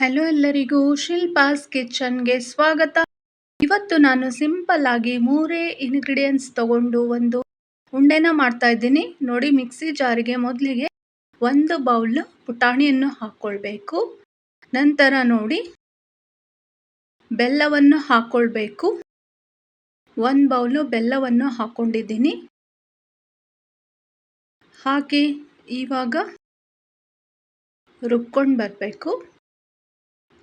Hello ಎಲ್ಲರಿಗೂ ಶಿಲ್ಪಾಸ್ ಕಿಚನ್ಗೆ ಸ್ವಾಗತ. ಇವತ್ತು ನಾನು ಸಿಂಪಲ್ ಆಗಿ ಮೂರೇ ಇಂಗ್ರೀಡಿಯೆಂಟ್ಸ್ ತಗೊಂಡು ಒಂದು ಉಂಡೆನ ಮಾಡ್ತಾ ಇದ್ದೀನಿ ನೋಡಿ. ಮಿಕ್ಸಿ ಜಾರಿಗೆ ಮೊದಲಿಗೆ ಒಂದು ಬೌಲ್ ಪುಟಾಣಿಯನ್ನು ಹಾಕ್ಕೊಳ್ಬೇಕು. ನಂತರ ನೋಡಿ ಬೆಲ್ಲವನ್ನು ಹಾಕ್ಕೊಳ್ಬೇಕು. ಒಂದು ಬೌಲು ಬೆಲ್ಲವನ್ನು ಹಾಕ್ಕೊಂಡಿದ್ದೀನಿ. ಹಾಕಿ ಇವಾಗ ರುಬ್ಕೊಂಡು ಬರಬೇಕು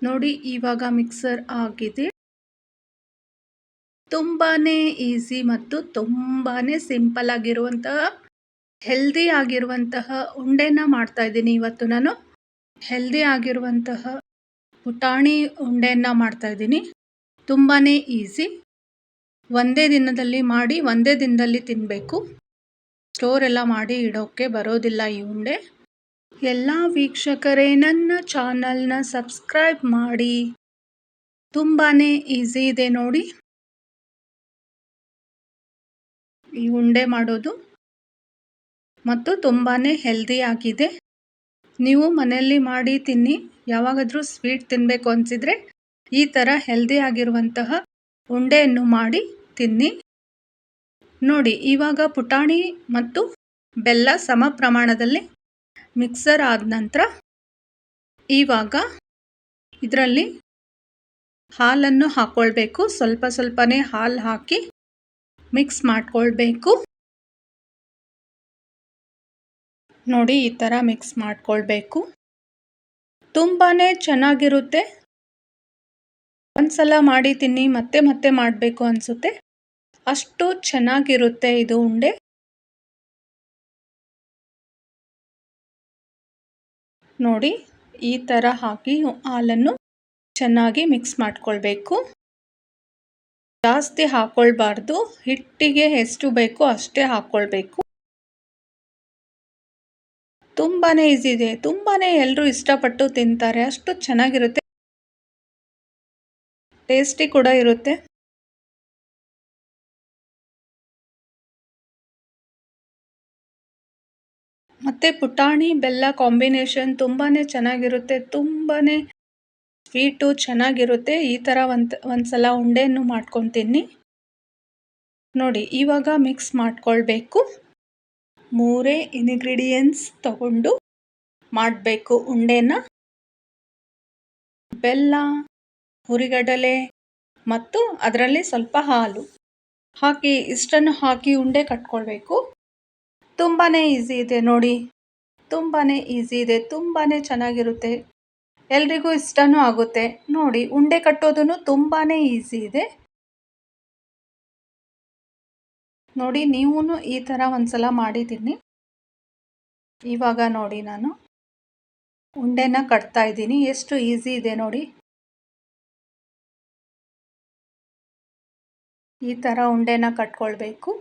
ನೋಡಿ. ಇವಾಗ ಮಿಕ್ಸರ್ ಆಗಿದೆ. ತುಂಬಾನೇ ಈಸಿ ಮತ್ತು ತುಂಬಾನೇ ಸಿಂಪಲ್ ಆಗಿರುವಂತಹ ಹೆಲ್ದಿ ಆಗಿರುವಂತಹ ಉಂಡೆನ ಮಾಡ್ತಾ ಇದ್ದೀನಿ. ಇವತ್ತು ನಾನು ಹೆಲ್ದಿ ಆಗಿರುವಂತಹ ಪುಟಾಣಿ ಉಂಡೆನ ಮಾಡ್ತಾ ಇದ್ದೀನಿ. ತುಂಬಾನೇ ಈಸಿ, ಒಂದೇ ದಿನದಲ್ಲಿ ಮಾಡಿ ಒಂದೇ ದಿನದಲ್ಲಿ ತಿನ್ನಬೇಕು. ಸ್ಟೋರ್ ಎಲ್ಲ ಮಾಡಿ ಇಡೋಕ್ಕೆ ಬರೋದಿಲ್ಲ ಈ ಉಂಡೆ. ಎಲ್ಲ ವೀಕ್ಷಕರೇ ನನ್ನ ಚಾನಲ್ನ ಸಬ್ಸ್ಕ್ರೈಬ್ ಮಾಡಿ. ತುಂಬಾನೇ ಈಸಿ ಇದೆ ನೋಡಿ ಈ ಉಂಡೆ ಮಾಡೋದು, ಮತ್ತು ತುಂಬಾನೇ ಹೆಲ್ದಿ ಆಗಿದೆ. ನೀವು ಮನೆಯಲ್ಲಿ ಮಾಡಿ ತಿನ್ನಿ. ಯಾವಾಗಾದರೂ ಸ್ವೀಟ್ ತಿನ್ನಬೇಕು ಅನಿಸಿದರೆ ಈ ಥರ ಹೆಲ್ದಿ ಆಗಿರುವಂತಹ ಉಂಡೆಯನ್ನು ಮಾಡಿ ತಿನ್ನಿ ನೋಡಿ. ಇವಾಗ ಪುಟಾಣಿ ಮತ್ತು ಬೆಲ್ಲ ಸಮ ಪ್ರಮಾಣದಲ್ಲಿ ಮಿಕ್ಸರ್ ಆದ ನಂತರ ಇವಾಗ ಇದರಲ್ಲಿ ಹಾಲನ್ನು ಹಾಕ್ಕೊಳ್ಬೇಕು. ಸ್ವಲ್ಪ ಸ್ವಲ್ಪನೇ ಹಾಲು ಹಾಕಿ ಮಿಕ್ಸ್ ಮಾಡ್ಕೊಳ್ಬೇಕು ನೋಡಿ. ಈ ಥರ ಮಿಕ್ಸ್ ಮಾಡ್ಕೊಳ್ಬೇಕು. ತುಂಬಾನೇ ಚೆನ್ನಾಗಿರುತ್ತೆ. ಒಂದ್ಸಲ ಮಾಡಿ ತಿನ್ನಿ, ಮತ್ತೆ ಮತ್ತೆ ಮಾಡಬೇಕು ಅನಿಸುತ್ತೆ, ಅಷ್ಟು ಚೆನ್ನಾಗಿರುತ್ತೆ ಇದು ಉಂಡೆ ನೋಡಿ. ಈ ಥರ ಹಾಕಿ ಹಾಲನ್ನು ಚೆನ್ನಾಗಿ ಮಿಕ್ಸ್ ಮಾಡ್ಕೊಳ್ಬೇಕು. ಜಾಸ್ತಿ ಹಾಕ್ಕೊಳ್ಬಾರ್ದು, ಹಿಟ್ಟಿಗೆ ಎಷ್ಟು ಬೇಕೋ ಅಷ್ಟೇ ಹಾಕ್ಕೊಳ್ಬೇಕು. ತುಂಬಾನೇ ಈಸಿ ಇದೆ, ತುಂಬಾನೇ ಎಲ್ಲರೂ ಇಷ್ಟಪಟ್ಟು ತಿಂತಾರೆ. ಅಷ್ಟು ಚೆನ್ನಾಗಿರುತ್ತೆ, ಟೇಸ್ಟಿ ಕೂಡ ಇರುತ್ತೆ. ಮತ್ತು ಪುಟಾಣಿ ಬೆಲ್ಲ ಕಾಂಬಿನೇಷನ್ ತುಂಬಾನೇ ಚೆನ್ನಾಗಿರುತ್ತೆ, ತುಂಬಾನೇ ಸ್ವೀಟು ಚೆನ್ನಾಗಿರುತ್ತೆ. ಈ ಥರ ಒಂದ್ಸಲ ಉಂಡೆಯನ್ನು ಮಾಡ್ಕೊಂಡು ತಿನ್ನಿ ನೋಡಿ. ಇವಾಗ ಮಿಕ್ಸ್ ಮಾಡ್ಕೊಳ್ಬೇಕು. ಮೂರೇ ಇಂಗ್ರೀಡಿಯೆಂಟ್ಸ್ ತಗೊಂಡು ಮಾಡಬೇಕು ಉಂಡೆನ. ಬೆಲ್ಲ, ಹುರಿಗಡಲೆ ಮತ್ತು ಅದರಲ್ಲಿ ಸ್ವಲ್ಪ ಹಾಲು ಹಾಕಿ ಇಷ್ಟನ್ನು ಹಾಕಿ ಉಂಡೆ ಕಟ್ಕೊಳ್ಬೇಕು. ತುಂಬಾನೇ ಈಸಿ ಇದೆ ನೋಡಿ, ತುಂಬಾನೇ ಈಸಿ ಇದೆ, ತುಂಬಾನೇ ಚೆನ್ನಾಗಿರುತ್ತೆ, ಎಲ್ರಿಗೂ ಇಷ್ಟನೂ ಆಗುತ್ತೆ ನೋಡಿ. ಉಂಡೆ ಕಟ್ಟೋದನ್ನು ತುಂಬಾನೇ ಈಸಿ ಇದೆ ನೋಡಿ. ನೀವು ಈ ಥರ ಒಂದ್ಸಲ ಮಾಡಿದ್ದೀನಿ. ಇವಾಗ ನೋಡಿ ನಾನು ಉಂಡೆನ ಕಟ್ತಾ ಇದ್ದೀನಿ. ಎಷ್ಟು ಈಸಿ ಇದೆ ನೋಡಿ. ಈ ಥರ ಉಂಡೆನ ಕಟ್ಕೊಳ್ಬೇಕು.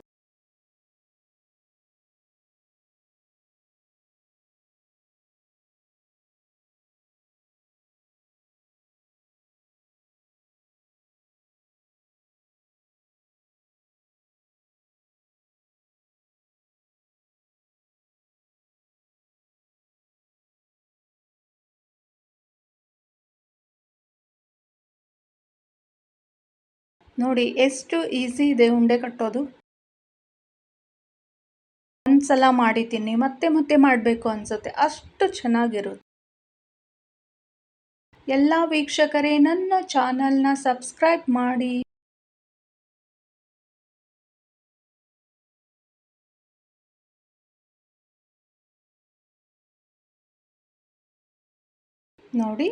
ನೋಡಿ ಎಷ್ಟು ಈಸಿ ಇದೆ ಉಂಡೆ ಕಟ್ಟೋದು. ಒಂದ್ಸಲ ಮಾಡಿ ತಿನ್ನಿ, ಮತ್ತೆ ಮತ್ತೆ ಮಾಡಬೇಕು ಅನ್ಸುತ್ತೆ, ಅಷ್ಟು ಚೆನ್ನಾಗಿರುತ್ತೆ. ಎಲ್ಲ ವೀಕ್ಷಕರೇ ನನ್ನ ಚಾನಲ್ನ ಸಬ್ಸ್ಕ್ರೈಬ್ ಮಾಡಿ. ನೋಡಿ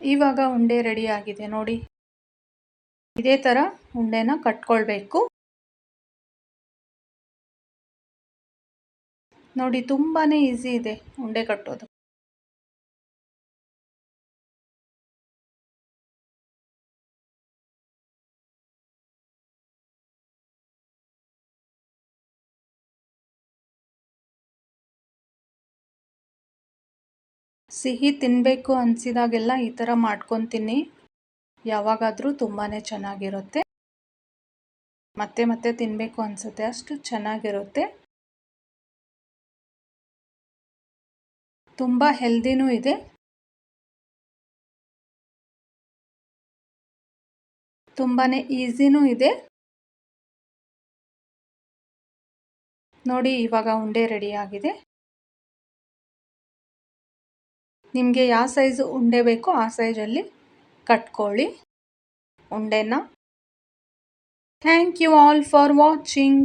ಇವಾಗ ಉಂಡೆ ರೆಡಿ ಆಗಿದೆ ನೋಡಿ. ಇದೇ ಥರ ಉಂಡೆನ ಕಟ್ಕೊಳ್ಬೇಕು ನೋಡಿ. ತುಂಬಾನೇ ಈಸಿ ಇದೆ ಉಂಡೆ ಕಟ್ಟೋದು. ಸಿಹಿ ತಿನ್ನಬೇಕು ಅನಿಸಿದಾಗೆಲ್ಲ ಈ ಥರ ಮಾಡ್ಕೊಂಡು ತಿನ್ನಿ. ಯಾವಾಗಾದರೂ ತುಂಬಾನೇ ಚೆನ್ನಾಗಿರುತ್ತೆ, ಮತ್ತೆ ಮತ್ತೆ ತಿನ್ನಬೇಕು ಅನಿಸುತ್ತೆ, ಅಷ್ಟು ಚೆನ್ನಾಗಿರುತ್ತೆ. ತುಂಬ ಹೆಲ್ದಿನೂ ಇದೆ. ತುಂಬಾ ಈಸಿನೂ ಇದೆ. ನೋಡಿ ಇವಾಗ ಉಂಡೆ ರೆಡಿ ಆಗಿದೆ. ನಿಮಗೆ ಯಾವ ಸೈಜ್ ಉಂಡೆ ಬೇಕೋ ಆ ಸೈಜಲ್ಲಿ ಕಟ್ಕೊಳ್ಳಿ ಉಂಡೆನ. Thank you all for watching.